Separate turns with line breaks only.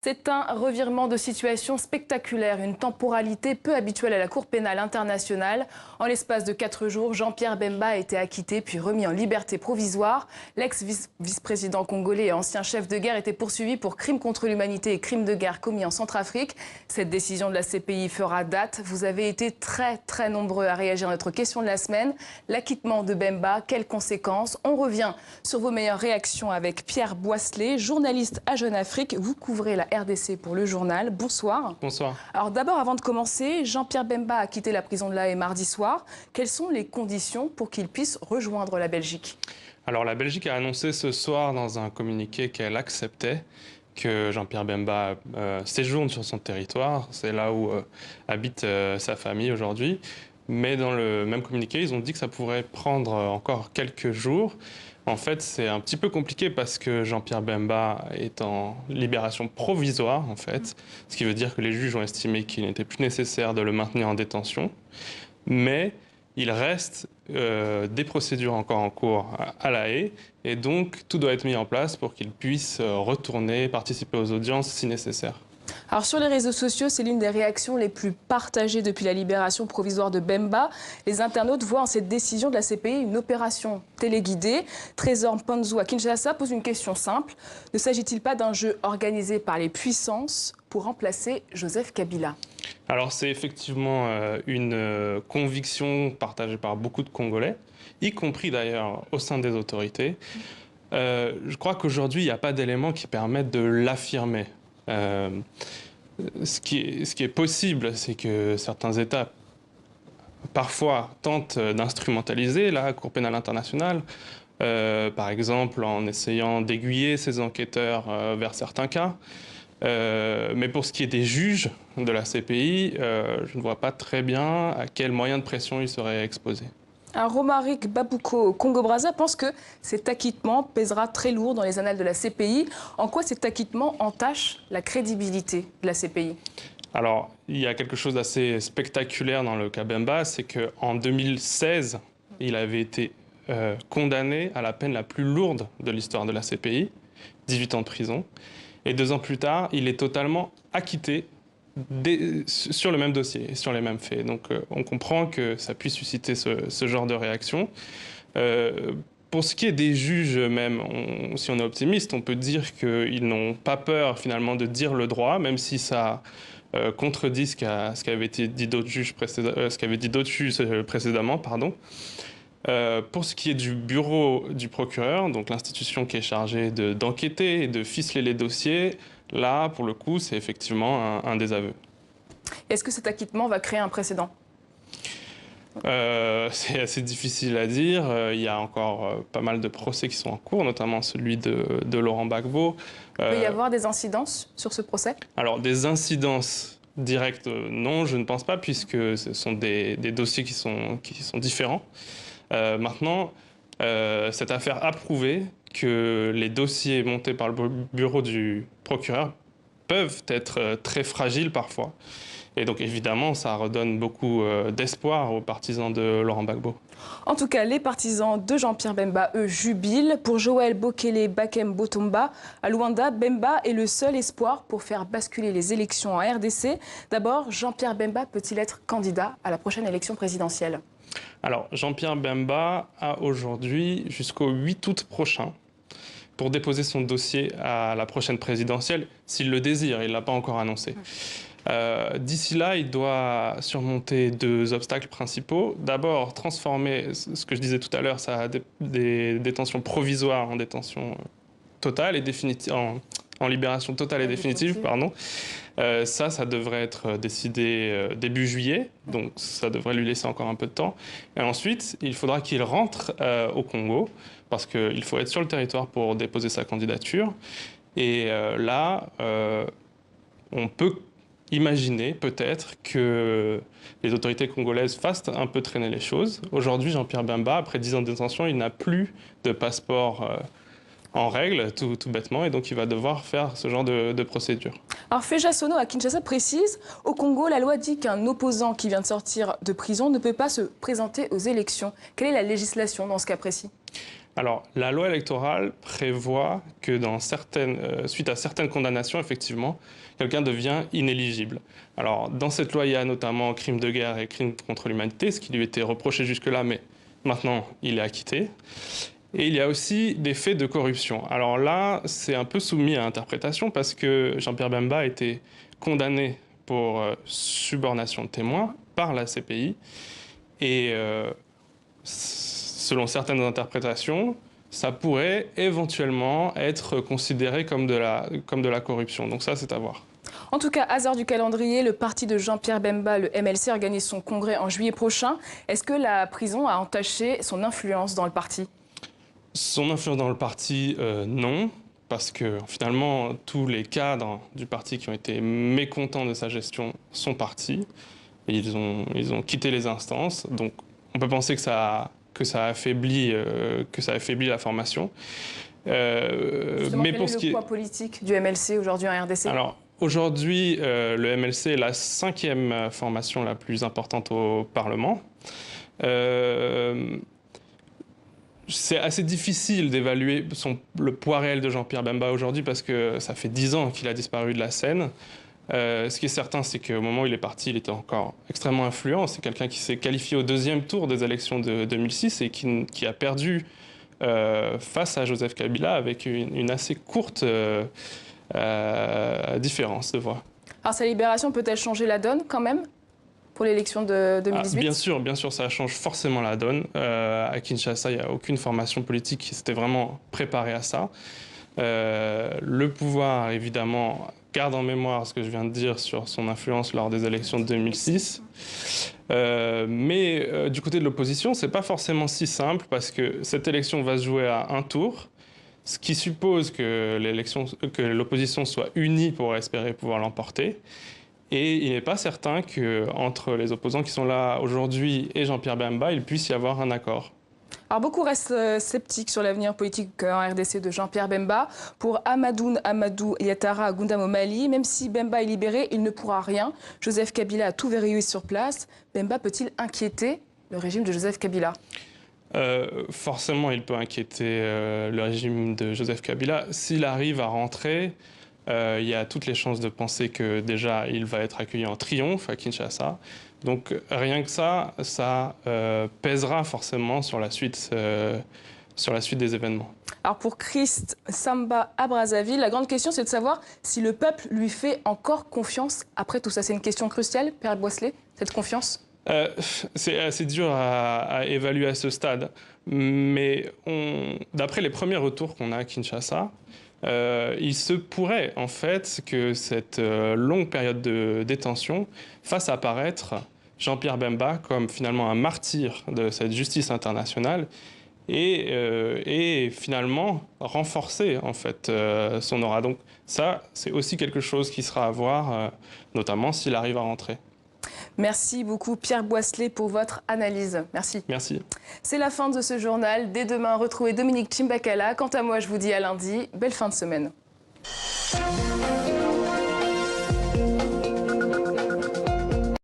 C'est un revirement de situation spectaculaire, une temporalité peu habituelle à la Cour pénale internationale. En l'espace de 4 jours, Jean-Pierre Bemba a été acquitté puis remis en liberté provisoire. L'ex-vice-président congolais et ancien chef de guerre était poursuivi pour crimes contre l'humanité et crimes de guerre commis en Centrafrique. Cette décision de la CPI fera date. Vous avez été très nombreux à réagir à notre question de la semaine. L'acquittement de Bemba, quelles conséquences? On revient sur vos meilleures réactions avec Pierre Boisselet, journaliste à Jeune Afrique. Vous couvrez la RDC pour le journal. Bonsoir.
Bonsoir.
Alors d'abord, avant de commencer, Jean-Pierre Bemba a quitté la prison de La Haye mardi soir. Quelles sont les conditions pour qu'il puisse rejoindre la Belgique?
Alors la Belgique a annoncé ce soir dans un communiqué qu'elle acceptait que Jean-Pierre Bemba séjourne sur son territoire. C'est là où habite sa famille aujourd'hui. Mais dans le même communiqué, ils ont dit que ça pourrait prendre encore quelques jours. En fait, c'est un petit peu compliqué parce que Jean-Pierre Bemba est en libération provisoire, en fait. Ce qui veut dire que les juges ont estimé qu'il n'était plus nécessaire de le maintenir en détention. Mais il reste des procédures encore en cours à La Haye. Et donc, tout doit être mis en place pour qu'il puisse retourner, participer aux audiences si nécessaire.
Alors sur les réseaux sociaux, c'est l'une des réactions les plus partagées depuis la libération provisoire de Bemba. Les internautes voient en cette décision de la CPI une opération téléguidée. Trésor Mpanzu à Kinshasa pose une question simple. Ne s'agit-il pas d'un jeu organisé par les puissances pour remplacer Joseph Kabila?
Alors c'est effectivement une conviction partagée par beaucoup de Congolais, y compris d'ailleurs au sein des autorités. Je crois qu'aujourd'hui, il n'y a pas d'éléments qui permettent de l'affirmer. Ce qui est possible, c'est que certains États, parfois, tentent d'instrumentaliser la Cour pénale internationale, par exemple en essayant d'aiguiller ces enquêteurs vers certains cas. Mais pour ce qui est des juges de la CPI, je ne vois pas très bien à quels moyens de pression ils seraient exposés.
Romaric Babouko, Congo-Brazza, pense que cet acquittement pèsera très lourd dans les annales de la CPI. En quoi cet acquittement entache la crédibilité de la CPI?
Alors, il y a quelque chose d'assez spectaculaire dans le cas Bemba, c'est qu'en 2016, il avait été condamné à la peine la plus lourde de l'histoire de la CPI, 18 ans de prison. Et 2 ans plus tard, il est totalement acquitté sur le même dossier, sur les mêmes faits. Donc on comprend que ça puisse susciter ce genre de réaction. Pour ce qui est des juges eux-mêmes, si on est optimiste, on peut dire qu'ils n'ont pas peur finalement de dire le droit, même si ça contredit ce qu'avaient dit d'autres juges, précédemment. Pour ce qui est du bureau du procureur, donc l'institution qui est chargée d'enquêter et de ficeler les dossiers, là, pour le coup, c'est effectivement un désaveu.
Est-ce que cet acquittement va créer un précédent?
C'est assez difficile à dire. Il y a encore pas mal de procès qui sont en cours, notamment celui de Laurent Gbagbo.
Il peut y avoir des incidences sur ce procès? Alors,
des incidences directes, non, je ne pense pas, puisque ce sont des dossiers qui sont différents. Maintenant, cette affaire a prouvé que les dossiers montés par le bureau du procureur peuvent être très fragiles parfois. Et donc évidemment, ça redonne beaucoup d'espoir aux partisans de Laurent Gbagbo.
En tout cas, les partisans de Jean-Pierre Bemba, eux, jubilent. Pour Joël Bokele Bakem Botomba, à Luanda, Bemba est le seul espoir pour faire basculer les élections en RDC. D'abord, Jean-Pierre Bemba peut-il être candidat à la prochaine élection présidentielle?
Alors, Jean-Pierre Bemba a aujourd'hui jusqu'au 8 août prochain pour déposer son dossier à la prochaine présidentielle, s'il le désire, il ne l'a pas encore annoncé. D'ici là, il doit surmonter 2 obstacles principaux. D'abord, transformer ce que je disais tout à l'heure, sa détention provisoire en détention totale et définitive, en libération totale et définitive, pardon. Ça devrait être décidé début juillet, donc ça devrait lui laisser encore un peu de temps. Et ensuite, il faudra qu'il rentre au Congo, parce qu'il faut être sur le territoire pour déposer sa candidature. Et là, on peut imaginer peut-être que les autorités congolaises fassent un peu traîner les choses. Aujourd'hui, Jean-Pierre Bemba, après 10 ans de détention, il n'a plus de passeport en règle, tout bêtement, et donc il va devoir faire ce genre de procédure.
Alors Feja Sono à Kinshasa précise, au Congo, la loi dit qu'un opposant qui vient de sortir de prison ne peut pas se présenter aux élections. Quelle est la législation dans ce cas précis?
Alors, la loi électorale prévoit que suite à certaines condamnations, effectivement, quelqu'un devient inéligible. Alors, dans cette loi, il y a notamment crimes de guerre et crimes contre l'humanité, ce qui lui était reproché jusque-là, mais maintenant, il est acquitté. Et il y a aussi des faits de corruption. Alors là, c'est un peu soumis à interprétation parce que Jean-Pierre Bemba a été condamné pour subornation de témoins par la CPI. Et selon certaines interprétations, ça pourrait éventuellement être considéré comme de la corruption. Donc ça, c'est à voir.
En tout cas, hasard du calendrier, le parti de Jean-Pierre Bemba, le MLC, organise son congrès en juillet prochain. Est-ce que la prison a entaché son influence dans le parti ?
Son influence dans le parti, non, parce que finalement, tous les cadres du parti qui ont été mécontents de sa gestion sont partis. Et ils ont quitté les instances. Donc, on peut penser que ça affaiblit la formation.
Justement,
mais
quel est le poids politique du MLC aujourd'hui en RDC ?
Alors, aujourd'hui, le MLC est la 5e formation la plus importante au Parlement. C'est assez difficile d'évaluer le poids réel de Jean-Pierre Bemba aujourd'hui parce que ça fait 10 ans qu'il a disparu de la scène. Ce qui est certain, c'est qu'au moment où il est parti, il était encore extrêmement influent. C'est quelqu'un qui s'est qualifié au 2e tour des élections de 2006 et qui a perdu face à Joseph Kabila avec une assez courte différence de voix.
Alors sa libération peut-elle changer la donne quand même pour l'élection de 2018 ?
Bien sûr, ça change forcément la donne. À Kinshasa, il n'y a aucune formation politique qui s'était vraiment préparée à ça. Le pouvoir, évidemment, garde en mémoire ce que je viens de dire sur son influence lors des élections de 2006. Mais du côté de l'opposition, ce n'est pas forcément si simple parce que cette élection va se jouer à un tour, ce qui suppose que l'opposition soit unie pour espérer pouvoir l'emporter. Et il n'est pas certain qu'entre les opposants qui sont là aujourd'hui et Jean-Pierre Bemba, il puisse y avoir un accord.
Alors beaucoup restent sceptiques sur l'avenir politique en RDC de Jean-Pierre Bemba. Pour Amadou Ouattara Gundam au Mali, même si Bemba est libéré, il ne pourra rien. Joseph Kabila a tout verrouillé sur place. Bemba peut-il inquiéter le régime de Joseph Kabila ?
Forcément, il peut inquiéter le régime de Joseph Kabila. S'il arrive à rentrer, il y a toutes les chances de penser que déjà, il va être accueilli en triomphe à Kinshasa. Donc rien que ça pèsera forcément sur la suite des événements.
Alors pour Christ Samba à Brazzaville, la grande question c'est de savoir si le peuple lui fait encore confiance après tout ça. C'est une question cruciale, Père Boisselet, cette confiance ?
C'est assez dur à évaluer à ce stade. Mais d'après les premiers retours qu'on a à Kinshasa, il se pourrait en fait que cette longue période de détention fasse apparaître Jean-Pierre Bemba comme finalement un martyr de cette justice internationale et finalement renforcer en fait son aura. Donc ça, c'est aussi quelque chose qui sera à voir, notamment s'il arrive à rentrer.
Merci beaucoup Pierre Boisselet pour votre analyse. Merci.
Merci.
C'est la fin de ce journal. Dès demain, retrouvez Dominique Chimbakala. Quant à moi, je vous dis à lundi. Belle fin de semaine.